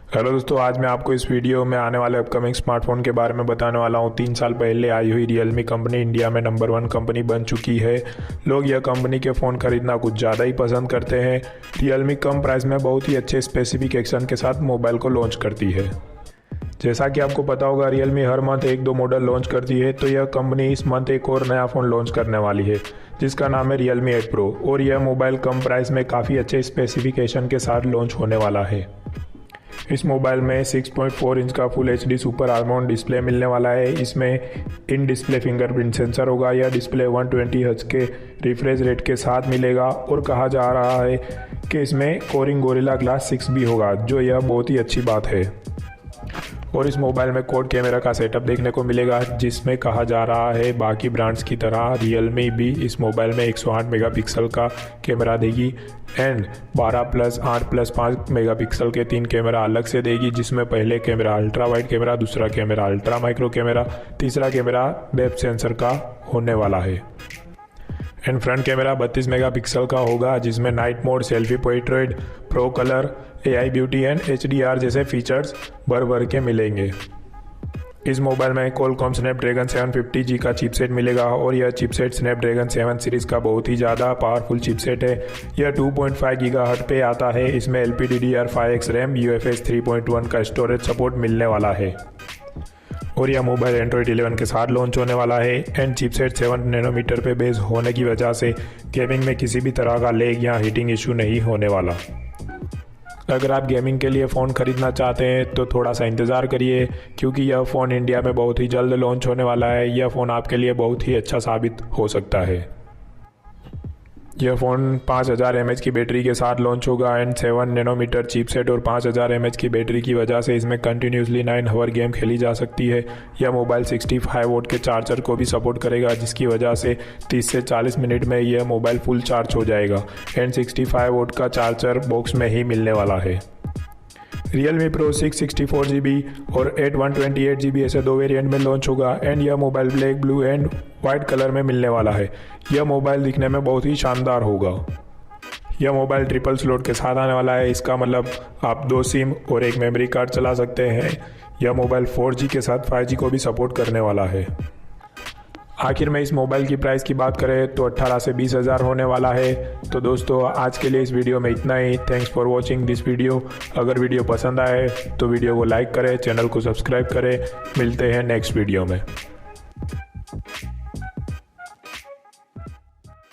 Hello दोस्तों, आज मैं आपको इस वीडियो में आने वाले अपकमिंग स्मार्टफोन के बारे में बताने वाला हूँ। 3 साल पहले आई हुई Realme कंपनी इंडिया में नंबर 1 कंपनी बन चुकी है। लोग यह कंपनी के फ़ोन खरीदना कुछ ज़्यादा ही पसंद करते हैं। Realme कम प्राइस में बहुत ही अच्छे स्पेसिफिकेशन के साथ मोबाइल को लॉन्च करती है। जैसा कि आपको पता होगा, Realme हर मंथ 1-2 मॉडल लॉन्च करती है, तो यह कंपनी इस मंथ एक और नया फ़ोन लॉन्च करने वाली है जिसका नाम है Realme 8 Pro, और यह मोबाइल कम प्राइस में काफ़ी अच्छे स्पेसिफिकेशन के साथ लॉन्च होने वाला है। इस मोबाइल में 6.4 इंच का फुल HD सुपर आमोलेड डिस्प्ले मिलने वाला है। इसमें इन डिस्प्ले फिंगरप्रिंट सेंसर होगा। यह डिस्प्ले 120 हर्ट्ज के रिफ्रेश रेट के साथ मिलेगा और कहा जा रहा है कि इसमें कोरिंग गोरिल्ला ग्लास 6 भी होगा, जो यह बहुत ही अच्छी बात है। और इस मोबाइल में क्वाड कैमरा का सेटअप देखने को मिलेगा, जिसमें कहा जा रहा है बाकी ब्रांड्स की तरह Realme भी इस मोबाइल में 108 मेगापिक्सल का कैमरा देगी एंड 12+8+5 मेगापिक्सल के 3 कैमरा अलग से देगी, जिसमें पहले कैमरा अल्ट्रा वाइड कैमरा, दूसरा कैमरा अल्ट्रा माइक्रो कैमरा, तीसरा कैमरा डेप्थ सेंसर का होने वाला है। एंड फ्रंट कैमरा 32 मेगापिक्सल का होगा, जिसमें night mode, selfie portrait, pro colour, AI beauty and HDR जैसे फीचर्स भर के मिलेंगे। इस मोबाइल में क्वालकॉम स्नैपड्रैगन 750G का चिपसेट मिलेगा और यह चिपसेट स्नैपड्रैगन 7 सीरीज़ का बहुत ही ज़्यादा पावरफुल चिपसेट है। यह 2.5 गीगाहर्ट्ज़ पे आता है। इसमें LPDDR5X रैम, UFS 3.1 का स्टोरेज सपोर्ट मिलने वाला है और यह मोबाइल एंड्रॉयड 11 के साथ लॉन्च होने वाला है। एंड चिपसेट 7 नैनोमीटर पे बेस होने की वजह से गेमिंग में किसी भी तरह का लैग या हीटिंग इशू नहीं होने वाला। अगर आप गेमिंग के लिए फ़ोन ख़रीदना चाहते हैं तो थोड़ा सा इंतज़ार करिए, क्योंकि यह फ़ोन इंडिया में बहुत ही जल्द लॉन्च होने वाला है। यह फ़ोन आपके लिए बहुत ही अच्छा साबित हो सकता है। यह फ़ोन 5000 mAh की बैटरी के साथ लॉन्च होगा एंड 7 नैनोमीटर चिपसेट और 5000 mAh की बैटरी की वजह से इसमें कंटिन्यूसली 9 आवर गेम खेली जा सकती है। यह मोबाइल 65 वोल्ट के चार्जर को भी सपोर्ट करेगा, जिसकी वजह से 30 से 40 मिनट में यह मोबाइल फुल चार्ज हो जाएगा एंड 65 वोल्ट का चार्जर बॉक्स में ही मिलने वाला है। Realme Pro 664GB और 8 128GB ऐसे 2 वेरिएंट में लॉन्च होगा एंड यह mobile black, blue and white colour में मिलने वाला है। यह मोबाइल दिखने में बहुत ही शानदार होगा। यह मोबाइल ट्रिपल स्लॉट के साथ आने वाला है। इसका मतलब आप 2 सिम और 1 मेमोरी कार्ड चला सकते हैं। यह मोबाइल 4G के साथ 5G को भी सपोर्ट करने वाला है। आखिर में इस मोबाइल की प्राइस की बात करें तो 18 से 20 हज़ार होने वाला है। तो दोस्तों, आज के लिए इस वीडियो में इतना ही। Thanks for watching this video. अगर वीडियो पसंद आए तो वीडियो को लाइक करें, चैनल को सब्सक्राइब करें। मिलते हैं नेक्स्ट वीडियो में।